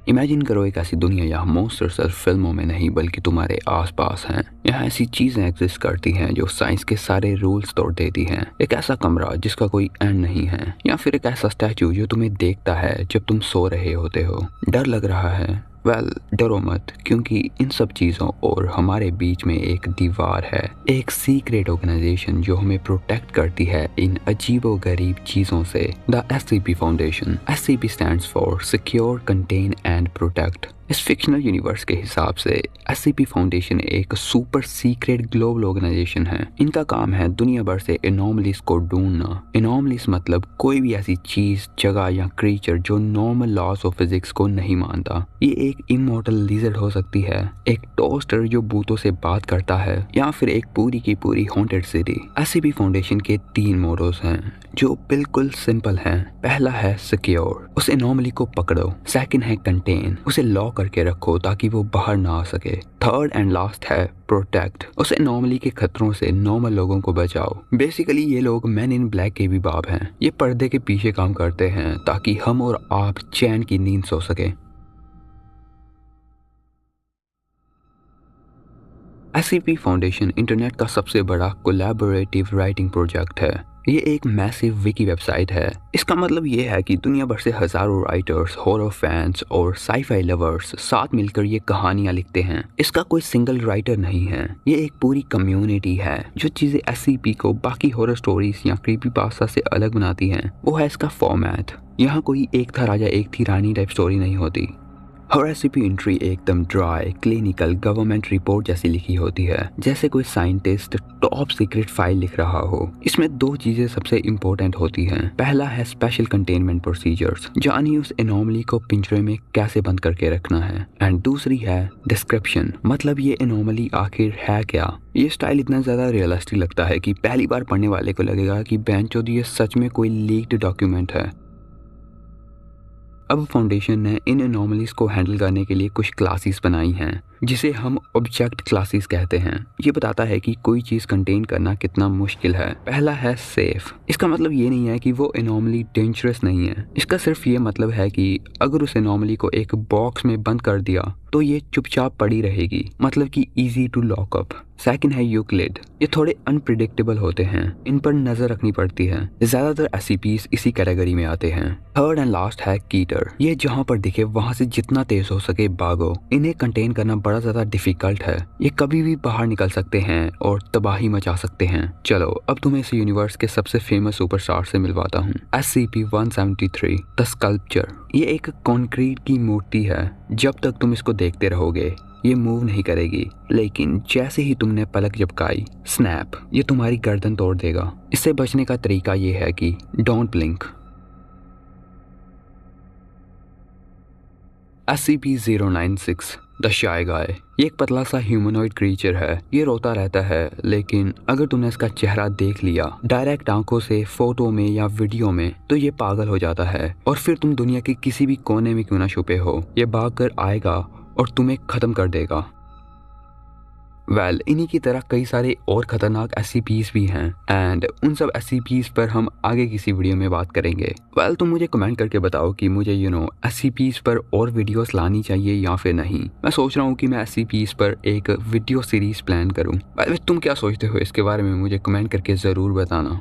Imagine करो एक ऐसी दुनिया जहाँ मॉन्स्टर सिर्फ फिल्मों में नहीं बल्कि तुम्हारे आसपास हैं। यहाँ ऐसी चीजें एग्जिस्ट करती हैं जो साइंस के सारे रूल्स तोड़ देती हैं। एक ऐसा कमरा जिसका कोई एंड नहीं है, या फिर एक ऐसा स्टैचू जो तुम्हें देखता है जब तुम सो रहे होते हो। डर लग रहा है? डरो मत, क्योंकि इन सब चीज़ों और हमारे बीच में एक दीवार है, एक सीक्रेट ऑर्गेनाइजेशन जो हमें प्रोटेक्ट करती है इन अजीबो गरीब चीज़ों से। The SCP foundation. SCP stands for secure, contain and protect. इस फिक्शनल यूनिवर्स के हिसाब से SCP फाउंडेशन एक सुपर सीक्रेट ग्लोबल ऑर्गेनाइजेशन है। इनका काम है दुनिया भर से एनोमलीज को ढूंढना। एनोमलीज मतलब कोई भी ऐसी चीज, जगह या क्रीचर जो नॉर्मल लॉज ऑफ फिजिक्स को नहीं मानता। ये एक इमॉर्टल लिजर्ड हो सकती है, एक टोस्टर जो भूतों से बात करता है, या फिर एक पूरी की पूरी हॉन्टेड सिटी। SCP फाउंडेशन के 3 मोटोस हैं जो बिल्कुल सिंपल हैं। पहला है सिक्योर, उस एनोमली को पकड़ो। सेकंड है कंटेन, उसे लॉक करके रखो ताकि वो बाहर ना आ सके। थर्ड एंड लास्ट है प्रोटेक्ट, उस एनोमली के खतरों से नॉर्मल लोगों को बचाओ। बेसिकली ये लोग मैन इन ब्लैक के भी बाप हैं। ये पर्दे के पीछे काम करते हैं ताकि हम और आप चैन की नींद सो सके। SCP फाउंडेशन इंटरनेट का सबसे बड़ा कोलैबोरेटिव राइटिंग प्रोजेक्ट है। ये एक मैसिव विकी वेबसाइट है। इसका मतलब ये है कि दुनिया भर से हजारों राइटर्स, हॉरर फैंस और साईफाई लवर्स साथ मिलकर ये कहानियां लिखते हैं। इसका कोई सिंगल राइटर नहीं है, ये एक पूरी कम्युनिटी है। जो चीजें SCP को बाकी हॉरर स्टोरीज या क्रीपीपास्ता से अलग बनाती हैं वो है इसका फॉर्मेट। यहाँ कोई एक था राजा एक थी रानी टाइप स्टोरी नहीं होती। हर SCP एंट्री एकदम ड्राई, क्लिनिकल, गवर्नमेंट रिपोर्ट जैसी लिखी होती है, जैसे कोई साइंटिस्ट टॉप सीक्रेट फाइल लिख रहा हो। इसमें 2 चीजें सबसे इम्पोर्टेंट होती हैं। पहला है स्पेशल कंटेनमेंट प्रोसीजर्स, यानी उस एनोमली को पिंजरे में कैसे बंद करके रखना है। एंड दूसरी है डिस्क्रिप्शन, मतलब ये एनोमली आखिर है क्या। ये स्टाइल इतना ज्यादा रियलिस्टिक लगता है कि पहली बार पढ़ने वाले को लगेगा कि बेंचोद ये सच में कोई लीक्ड डॉक्यूमेंट है। अब फाउंडेशन ने इन एनोमलीज को हैंडल करने के लिए कुछ क्लासेस बनाई हैं, जिसे हम ऑब्जेक्ट क्लासेस कहते हैं। ये बताता है कि कोई चीज कंटेन करना कितना मुश्किल है। पहला है सेफ। इसका मतलब ये नहीं है कि वो एनोमली डेंजरस नहीं है, इसका सिर्फ ये मतलब है कि अगर उस एनोमली को एक बॉक्स में बंद कर दिया तो ये चुपचाप पड़ी रहेगी, मतलब कि easy to lock up. Second है यूक्लिड। ये थोड़े अनप्रिडिक्टेबल होते हैं, इन पर नजर रखनी पड़ती है। ज्यादातर SCPs इसी कैटेगरी में आते हैं। थर्ड एंड लास्ट है कीटर। ये जहाँ पर दिखे वहां से जितना तेज हो सके भागो। इन्हें कंटेन करना बड़ा ज्यादा डिफिकल्ट है। ये कभी भी बाहर निकल सकते हैं और तबाही मचा सकते हैं। चलो अब तुम्हें इस यूनिवर्स के सबसे फेमस सुपरस्टार से मिलवाता हूँ। SCP-173 the sculpture. ये एक कंक्रीट की मूर्ति है। जब तक तुम इसको देखते रहोगे ये मूव नहीं करेगी, लेकिन जैसे ही तुमने पलक झपकाई, स्नैप, ये तुम्हारी गर्दन तोड़ देगा। इससे बचने का तरीका ये है कि डोंट ब्लिंक। SCP-096 द शाय गाय। ये एक पतला सा ह्यूमनॉइड क्रीचर है। ये रोता रहता है, लेकिन अगर तुमने इसका चेहरा देख लिया डायरेक्ट आंखों से, फोटो में या वीडियो में, तो ये पागल हो जाता है। और फिर तुम दुनिया के किसी भी कोने में क्यों ना छुपे हो, ये भाग कर आएगा और तुम्हें खत्म कर देगा। इन्हीं की तरह कई सारे और खतरनाक SCPs भी हैं, एंड उन सब SCPs पर हम आगे किसी वीडियो में बात करेंगे। तुम मुझे कमेंट करके बताओ कि मुझे SCPs पर और वीडियोस लानी चाहिए या फिर नहीं। मैं सोच रहा हूँ कि मैं SCPs पर एक वीडियो सीरीज प्लान करूँ। तुम क्या सोचते हो इसके बारे में, मुझे कमेंट करके ज़रूर बताना।